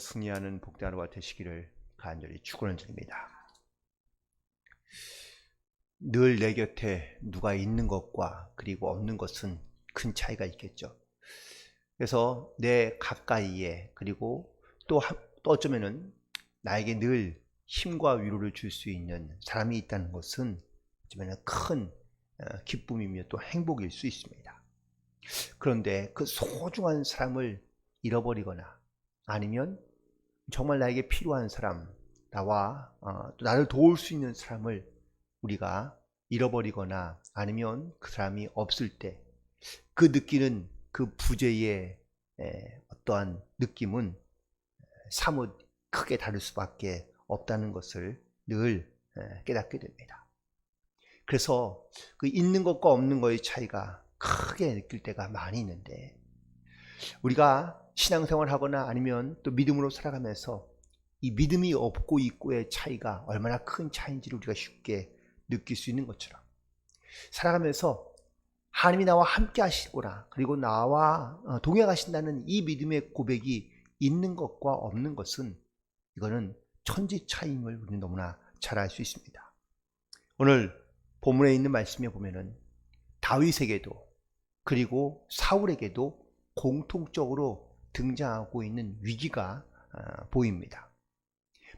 승리하는 복된 하루가 되시기를 간절히 축원드립니다. 늘 내 곁에 누가 있는 것과 그리고 없는 것은 큰 차이가 있겠죠. 그래서 내 가까이에 그리고 또 어쩌면은 나에게 늘 힘과 위로를 줄 수 있는 사람이 있다는 것은 어쩌면 큰 기쁨이며 또 행복일 수 있습니다. 그런데 그 소중한 사람을 잃어버리거나 아니면 정말 나에게 필요한 사람, 나와 또 나를 도울 수 있는 사람을 우리가 잃어버리거나 아니면 그 사람이 없을 때 그 느끼는 그 부재의 어떠한 느낌은 사뭇 크게 다를 수밖에 없다는 것을 늘 깨닫게 됩니다. 그래서 그 있는 것과 없는 것의 차이가 크게 느낄 때가 많이 있는데, 우리가 신앙생활을 하거나 아니면 또 믿음으로 살아가면서 이 믿음이 없고 있고의 차이가 얼마나 큰 차이인지를 우리가 쉽게 느낄 수 있는 것처럼, 살아가면서 하나님이 나와 함께 하시구나, 그리고 나와 동행하신다는 이 믿음의 고백이 있는 것과 없는 것은, 이거는 천지 차이임을 우리는 너무나 잘 알 수 있습니다. 오늘 본문에 있는 말씀에 보면은 다윗에게도 그리고 사울에게도 공통적으로 등장하고 있는 위기가 보입니다.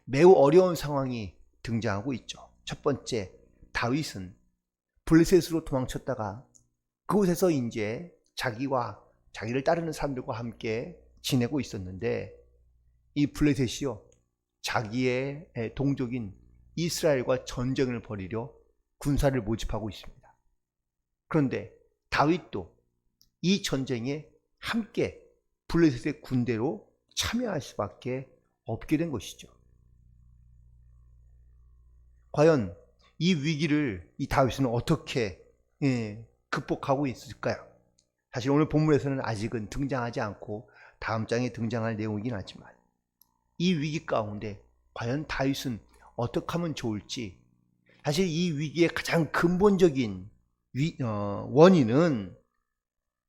매우 어려운 상황이 등장하고 있죠. 첫 번째, 다윗은 블레셋으로 도망쳤다가 그곳에서 이제 자기와 자기를 따르는 사람들과 함께 지내고 있었는데, 이 블레셋이요, 자기의 동족인 이스라엘과 전쟁을 벌이려 군사를 모집하고 있습니다. 그런데 다윗도 이 전쟁에 함께 블레셋의 군대로 참여할 수밖에 없게 된 것이죠. 과연 이 위기를 이 다윗은 어떻게 극복하고 있을까요? 사실 오늘 본문에서는 아직은 등장하지 않고 다음 장에 등장할 내용이긴 하지만, 이 위기 가운데 과연 다윗은 어떻게 하면 좋을지, 사실 이 위기의 가장 근본적인 원인은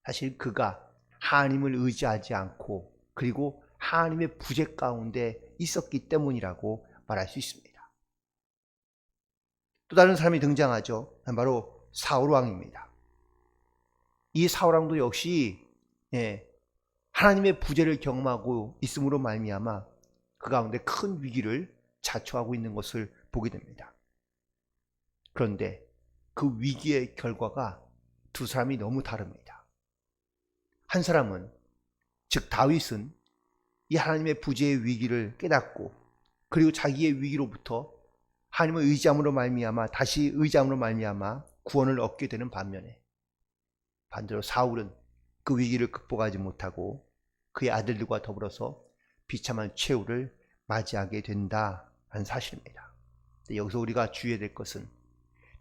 사실 그가 하나님을 의지하지 않고 그리고 하나님의 부재 가운데 있었기 때문이라고 말할 수 있습니다. 또 다른 사람이 등장하죠. 바로 사울왕입니다. 이 사울왕도 역시 하나님의 부재를 경험하고 있음으로 말미암아 그 가운데 큰 위기를 자초하고 있는 것을 보게 됩니다. 그런데 그 위기의 결과가 두 사람이 너무 다릅니다. 한 사람은, 즉 다윗은 이 하나님의 부재의 위기를 깨닫고 그리고 자기의 위기로부터 하나님을 의지함으로 말미암아 다시 의지함으로 말미암아 구원을 얻게 되는 반면에, 반대로 사울은 그 위기를 극복하지 못하고 그의 아들들과 더불어서 비참한 최후를 맞이하게 된다는 사실입니다. 여기서 우리가 주의해야 될 것은,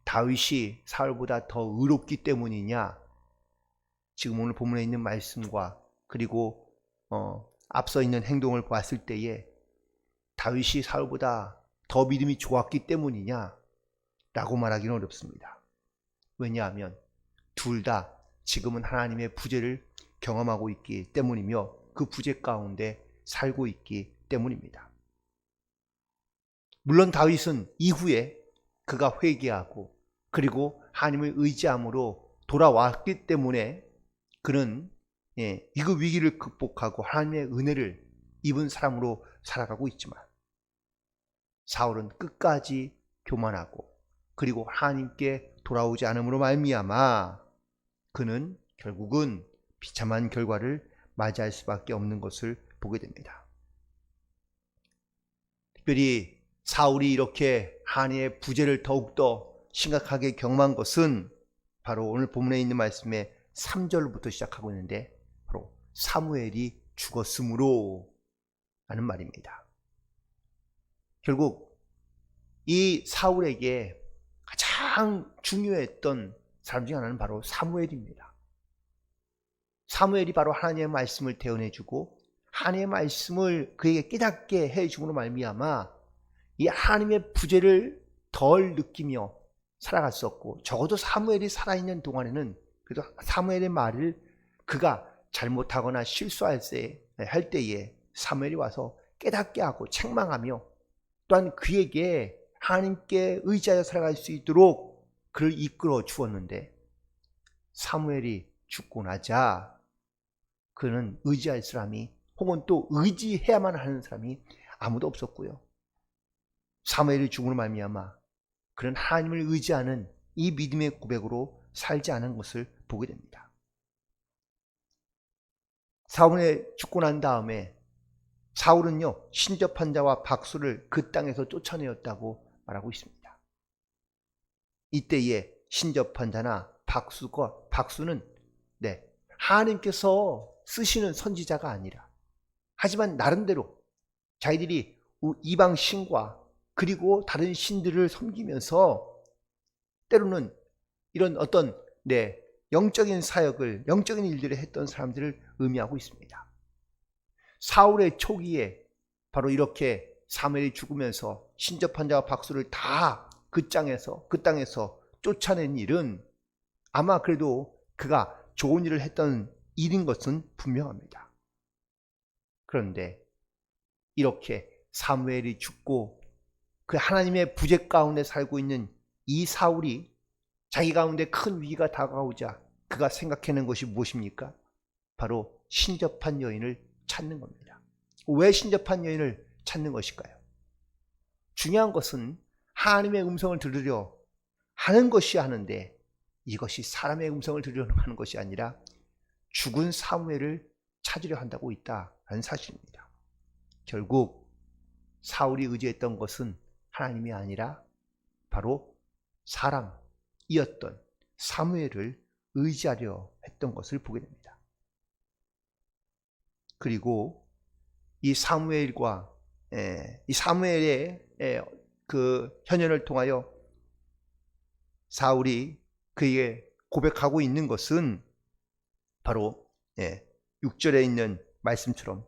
다윗이 사울보다 더 의롭기 때문이냐, 지금 오늘 본문에 있는 말씀과 그리고 앞서 있는 행동을 봤을 때에 다윗이 사울보다 더 믿음이 좋았기 때문이냐 라고 말하기는 어렵습니다. 왜냐하면 둘 다 지금은 하나님의 부재를 경험하고 있기 때문이며 그 부재 가운데 살고 있기 때문입니다. 물론 다윗은 이후에 그가 회개하고 그리고 하나님을 의지함으로 돌아왔기 때문에 그는 이 위기를 극복하고 하나님의 은혜를 입은 사람으로 살아가고 있지만, 사울은 끝까지 교만하고 그리고 하나님께 돌아오지 않음으로 말미암아 그는 결국은 비참한 결과를 맞이할 수밖에 없는 것을 보게 됩니다. 특별히 사울이 이렇게 하나님의 부재를 더욱더 심각하게 경험한 것은 바로 오늘 본문에 있는 말씀의 3절부터 시작하고 있는데, 바로 사무엘이 죽었으므로 라는 말입니다. 결국 이 사울에게 가장 중요했던 사람 중 하나는 바로 사무엘입니다. 사무엘이 바로 하나님의 말씀을 대언해주고 하나님의 말씀을 그에게 깨닫게 해줌으로 말미암아 이 하나님의 부재를 덜 느끼며 살아갔었고, 적어도 사무엘이 살아있는 동안에는 그래도 사무엘의 말을 그가 잘못하거나 실수할 때에 사무엘이 와서 깨닫게 하고 책망하며 또한 그에게 하나님께 의지하여 살아갈 수 있도록 그를 이끌어 주었는데 사무엘이 죽고 나자 그는 의지할 사람이 혹은 또 의지해야만 하는 사람이 아무도 없었고요. 사무엘이 죽음으로 말미암아 그는 하나님을 의지하는 이 믿음의 고백으로 살지 않은 것을 보게 됩니다. 사무엘이 죽고 난 다음에 사울은요 신접한 자와 박수를 그 땅에서 쫓아내었다고 말하고 있습니다. 이때에 신접한 자나 박수는 하나님께서 쓰시는 선지자가 아니라 하지만 나름대로 자기들이 이방 신과 그리고 다른 신들을 섬기면서 때로는 이런 어떤 영적인 사역을 영적인 일들을 했던 사람들을 의미하고 있습니다. 사울의 초기에 바로 이렇게 사무엘이 죽으면서 신접한 자와 박수를 다 그 땅에서 쫓아낸 일은 아마 그래도 그가 좋은 일을 했던 일인 것은 분명합니다. 그런데 이렇게 사무엘이 죽고 그 하나님의 부재 가운데 살고 있는 이 사울이 자기 가운데 큰 위기가 다가오자 그가 생각해낸 것이 무엇입니까? 바로 신접한 여인을 찾는 겁니다. 왜 신접한 여인을 찾는 것일까요? 중요한 것은 하나님의 음성을 들으려 하는 것이 하는데 이것이 사람의 음성을 들으려 하는 것이 아니라 죽은 사무엘을 찾으려 한다고 있다는 사실입니다. 결국 사울이 의지했던 것은 하나님이 아니라 바로 사람이었던 사무엘을 의지하려 했던 것을 보게 됩니다. 그리고 이 사무엘의 그 현현을 통하여 사울이 그에게 고백하고 있는 것은 바로 6절에 있는 말씀처럼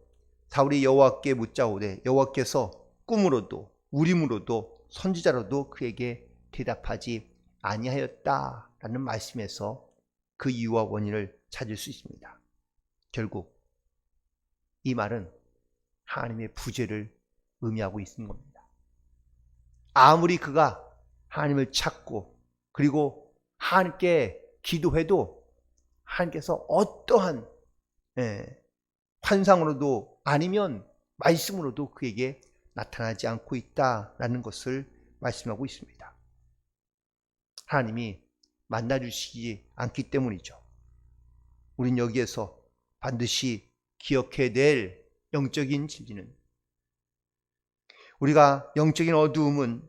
사울이 여호와께 묻자오되 여호와께서 꿈으로도 우림으로도 선지자로도 그에게 대답하지 아니하였다라는 말씀에서 그 이유와 원인을 찾을 수 있습니다. 결국 이 말은 하나님의 부재를 의미하고 있는 겁니다. 아무리 그가 하나님을 찾고 그리고 하나님께 기도해도 하나님께서 어떠한 환상으로도 아니면 말씀으로도 그에게 나타나지 않고 있다라는 것을 말씀하고 있습니다. 하나님이 만나주시지 않기 때문이죠. 우린 여기에서 반드시 기억해야 될 영적인 진리는 우리가 영적인 어두움은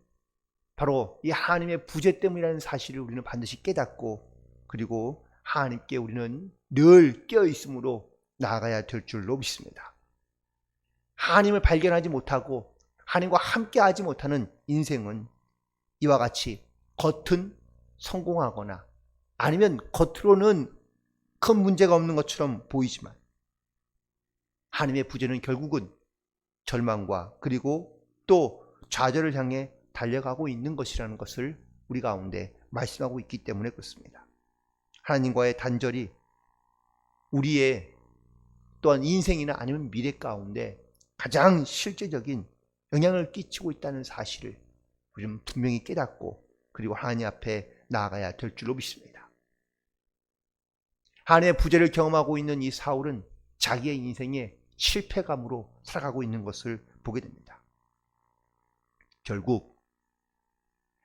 바로 이 하나님의 부재 때문이라는 사실을 우리는 반드시 깨닫고 그리고 하나님께 우리는 늘 깨어있음으로 나아가야 될 줄로 믿습니다. 하나님을 발견하지 못하고 하나님과 함께하지 못하는 인생은 이와 같이 겉은 성공하거나 아니면 겉으로는 큰 문제가 없는 것처럼 보이지만 하나님의 부재는 결국은 절망과 그리고 또 좌절을 향해 달려가고 있는 것이라는 것을 우리 가운데 말씀하고 있기 때문에 그렇습니다. 하나님과의 단절이 우리의 또한 인생이나 아니면 미래 가운데 가장 실제적인 영향을 끼치고 있다는 사실을 우리는 분명히 깨닫고 그리고 하나님 앞에 나아가야 될 줄로 믿습니다. 하나님의 부재를 경험하고 있는 이 사울은 자기의 인생에 실패감으로 살아가고 있는 것을 보게 됩니다. 결국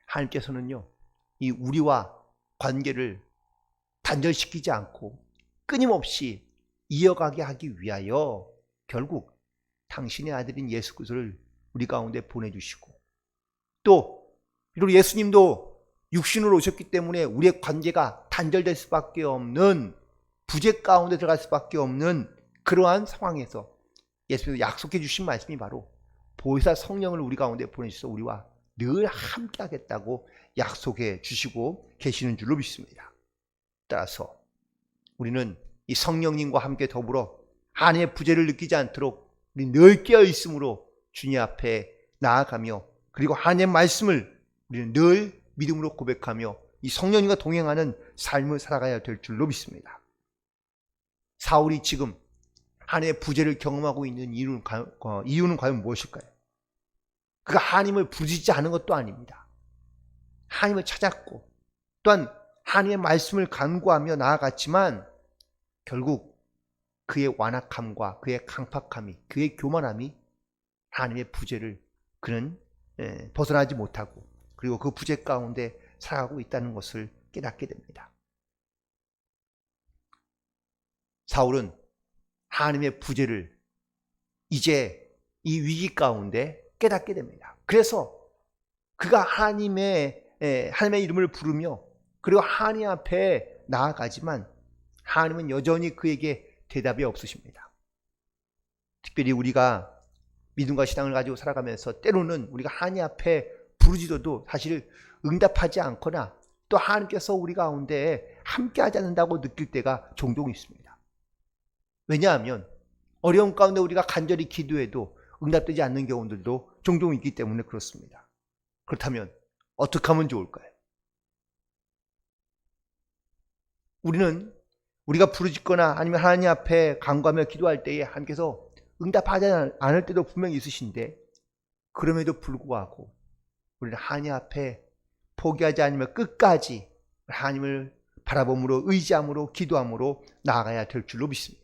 하나님께서는요, 이 우리와 관계를 단절시키지 않고 끊임없이 이어가게 하기 위하여 결국 당신의 아들인 예수 그리스도를 우리 가운데 보내주시고 또 그리고 예수님도 육신으로 오셨기 때문에 우리의 관계가 단절될 수밖에 없는 부재 가운데 들어갈 수밖에 없는 그러한 상황에서 예수님도 약속해 주신 말씀이 바로 보혜사 성령을 우리 가운데 보내주셔서 우리와 늘 함께 하겠다고 약속해 주시고 계시는 줄로 믿습니다. 따라서 우리는 이 성령님과 함께 더불어 하나님의 부재를 느끼지 않도록 우리 늘 깨어 있음으로 주님 앞에 나아가며 그리고 하나님의 말씀을 우리는 늘 믿음으로 고백하며 이 성령님과 동행하는 삶을 살아가야 될 줄로 믿습니다. 사울이 지금 하나님의 부재를 경험하고 있는 이유는 과연 무엇일까요? 그가 하나님을 부르짖지 않은 것도 아닙니다. 하나님을 찾았고 또한 하나님의 말씀을 간구하며 나아갔지만 결국 그의 완악함과 그의 강팍함이, 그의 교만함이 하나님의 부재를 그는 벗어나지 못하고 그리고 그 부재 가운데 살아가고 있다는 것을 깨닫게 됩니다. 사울은 하나님의 부재를 이제 이 위기 가운데 깨닫게 됩니다. 그래서 그가 하나님의 이름을 부르며 그리고 하나님 앞에 나아가지만 하나님은 여전히 그에게 대답이 없으십니다. 특별히 우리가 믿음과 신앙을 가지고 살아가면서 때로는 우리가 하나님 앞에 부르짖어도 사실 응답하지 않거나 또 하나님께서 우리 가운데 함께하지 않는다고 느낄 때가 종종 있습니다. 왜냐하면 어려운 가운데 우리가 간절히 기도해도 응답되지 않는 경우들도 종종 있기 때문에 그렇습니다. 그렇다면 어떻게 하면 좋을까요? 우리가 부르짖거나 아니면 하나님 앞에 간구하며 기도할 때에 하나님께서 응답하지 않을 때도 분명히 있으신데 그럼에도 불구하고 우리는 하나님 앞에 포기하지 않으며 끝까지 하나님을 바라봄으로 의지함으로 기도함으로 나아가야 될 줄로 믿습니다.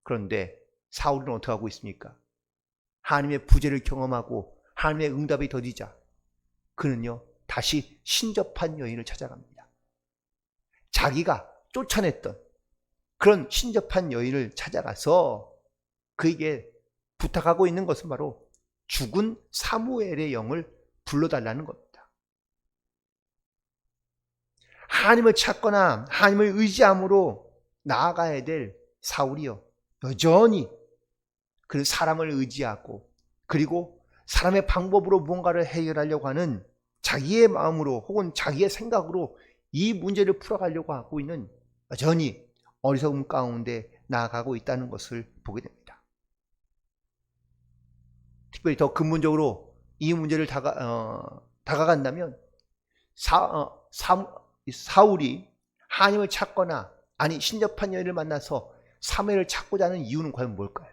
그런데 사울은 어떻게 하고 있습니까? 하나님의 부재를 경험하고 하나님의 응답이 더디자 그는요 다시 신접한 여인을 찾아갑니다. 자기가 쫓아냈던 그런 신접한 여인을 찾아가서 그에게 부탁하고 있는 것은 바로 죽은 사무엘의 영을 불러달라는 겁니다. 하나님을 찾거나 하나님을 의지함으로 나아가야 될 사울이요 여전히 그 사람을 의지하고 그리고 사람의 방법으로 무언가를 해결하려고 하는 자기의 마음으로 혹은 자기의 생각으로 이 문제를 풀어가려고 하고 있는 여전히 어리석음 가운데 나아가고 있다는 것을 보게 됩니다. 특별히 더 근본적으로 이 문제를 다가간다면 사울이 하나님을 찾거나 아니 신접한 여인을 만나서 사무엘을 찾고자 하는 이유는 과연 뭘까요?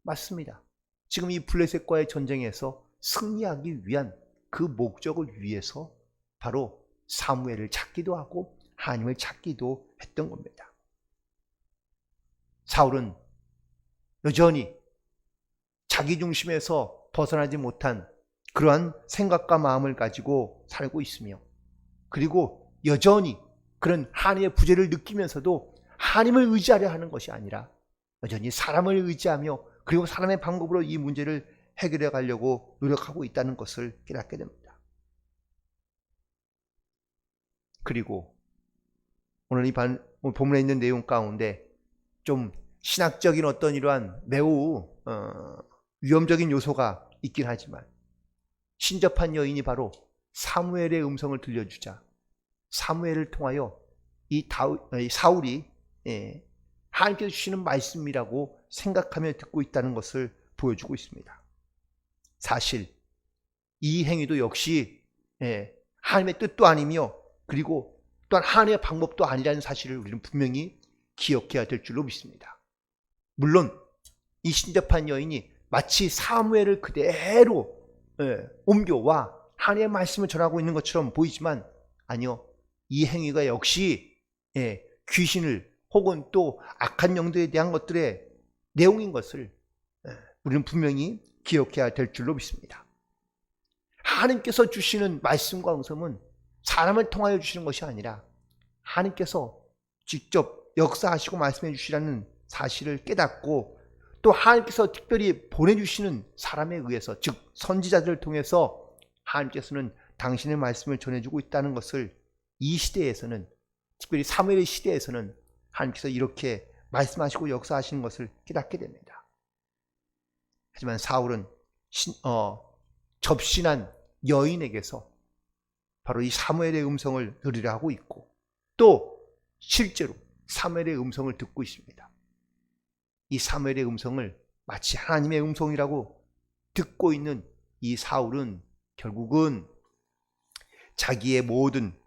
맞습니다. 지금 이 블레셋과의 전쟁에서 승리하기 위한 그 목적을 위해서 바로 사무엘을 찾기도 하고 하나님을 찾기도 했던 겁니다. 사울은 여전히 자기 중심에서 벗어나지 못한 그러한 생각과 마음을 가지고 살고 있으며 그리고 여전히 그런 하나님의 부재를 느끼면서도 하나님을 의지하려 하는 것이 아니라 여전히 사람을 의지하며 그리고 사람의 방법으로 이 문제를 해결해 가려고 노력하고 있다는 것을 깨닫게 됩니다. 그리고 오늘 본문에 있는 내용 가운데 좀 신학적인 어떤 이러한 매우 위험적인 요소가 있긴 하지만 신접한 여인이 바로 사무엘의 음성을 들려주자 사무엘을 통하여 이 사울이 하나님께서 주시는 말씀이라고 생각하며 듣고 있다는 것을 보여주고 있습니다. 사실 이 행위도 역시 하나님의 뜻도 아니며 그리고 또한 하나님의 방법도 아니라는 사실을 우리는 분명히 기억해야 될 줄로 믿습니다. 물론 이 신접한 여인이 마치 사무엘을 그대로 옮겨와 하나님의 말씀을 전하고 있는 것처럼 보이지만 아니요, 이 행위가 역시 귀신을 혹은 또 악한 영들에 대한 것들의 내용인 것을 우리는 분명히 기억해야 될 줄로 믿습니다. 하나님께서 주시는 말씀과 응성은 사람을 통하여 주시는 것이 아니라 하나님께서 직접 역사하시고 말씀해 주시라는 사실을 깨닫고 또 하나님께서 특별히 보내주시는 사람에 의해서 즉 선지자들을 통해서 하나님께서는 당신의 말씀을 전해주고 있다는 것을 이 시대에서는 특별히 사무엘의 시대에서는 하나님께서 이렇게 말씀하시고 역사하시는 것을 깨닫게 됩니다. 하지만 사울은 접신한 여인에게서 바로 이 사무엘의 음성을 들으려 하고 있고 또 실제로 사무엘의 음성을 듣고 있습니다. 이 사무엘의 음성을 마치 하나님의 음성이라고 듣고 있는 이 사울은 결국은 자기의 모든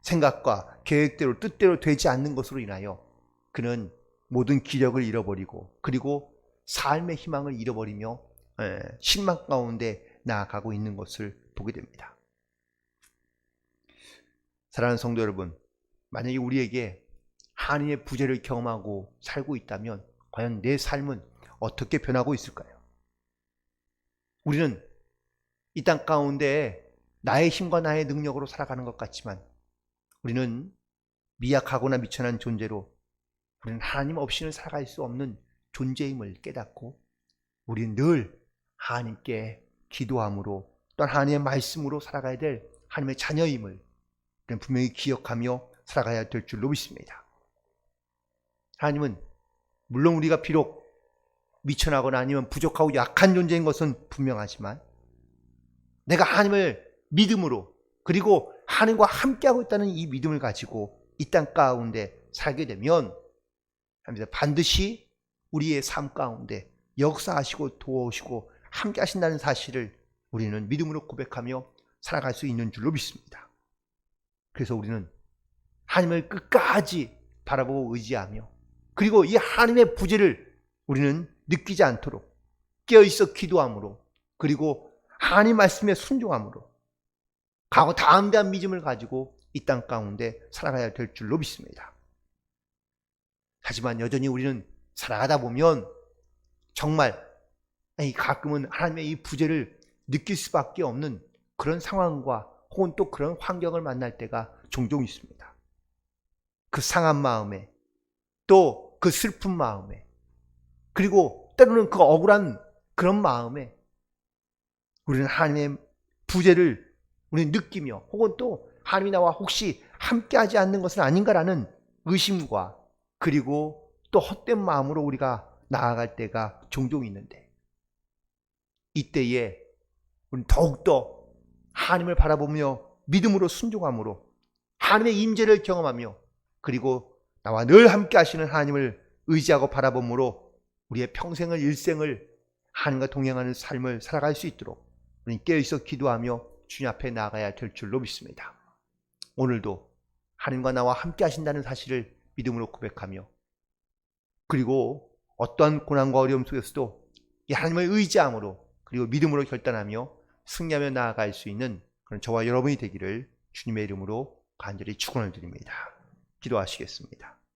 생각과 계획대로 뜻대로 되지 않는 것으로 인하여 그는 모든 기력을 잃어버리고 그리고 삶의 희망을 잃어버리며 실망 가운데 나아가고 있는 것을 보게 됩니다. 사랑하는 성도 여러분, 만약에 우리에게 하나님의 부재를 경험하고 살고 있다면 과연 내 삶은 어떻게 변하고 있을까요? 우리는 이 땅 가운데 나의 힘과 나의 능력으로 살아가는 것 같지만 우리는 미약하거나 미천한 존재로 우리는 하나님 없이는 살아갈 수 없는 존재임을 깨닫고 우리는 늘 하나님께 기도함으로 또 하나님의 말씀으로 살아가야 될 하나님의 자녀임을 우리는 분명히 기억하며 살아가야 될 줄로 믿습니다. 하나님은 물론 우리가 비록 미천하거나 아니면 부족하고 약한 존재인 것은 분명하지만 내가 하나님을 믿음으로 그리고 하나님과 함께하고 있다는 이 믿음을 가지고 이 땅 가운데 살게 되면 반드시 우리의 삶 가운데 역사하시고 도우시고 함께 하신다는 사실을 우리는 믿음으로 고백하며 살아갈 수 있는 줄로 믿습니다. 그래서 우리는 하나님을 끝까지 바라보고 의지하며 그리고 이 하나님의 부재를 우리는 느끼지 않도록 깨어있어 기도함으로 그리고 하나님 말씀에 순종함으로 가고 다음 대한 믿음을 가지고 이 땅 가운데 살아가야 될 줄로 믿습니다. 하지만 여전히 우리는 살아가다 보면 정말 가끔은 하나님의 이 부재를 느낄 수밖에 없는 그런 상황과 혹은 또 그런 환경을 만날 때가 종종 있습니다. 그 상한 마음에 또 그 슬픈 마음에 그리고 때로는 그 억울한 그런 마음에 우리는 하나님의 부재를 우리는 느끼며 혹은 또 하나님이 나와 혹시 함께하지 않는 것은 아닌가라는 의심과 그리고 또 헛된 마음으로 우리가 나아갈 때가 종종 있는데 이때에 우리는 더욱더 하나님을 바라보며 믿음으로 순종함으로 하나님의 임재를 경험하며 그리고 나와 늘 함께 하시는 하나님을 의지하고 바라봄으로 우리의 평생을 일생을 하나님과 동행하는 삶을 살아갈 수 있도록 우리는 깨어있어 기도하며 주님 앞에 나아가야 될 줄로 믿습니다. 오늘도 하나님과 나와 함께 하신다는 사실을 믿음으로 고백하며 그리고 어떠한 고난과 어려움 속에서도 이 하나님을 의지함으로 그리고 믿음으로 결단하며 승리하며 나아갈 수 있는 그런 저와 여러분이 되기를 주님의 이름으로 간절히 축원을 드립니다. 기도하시겠습니다.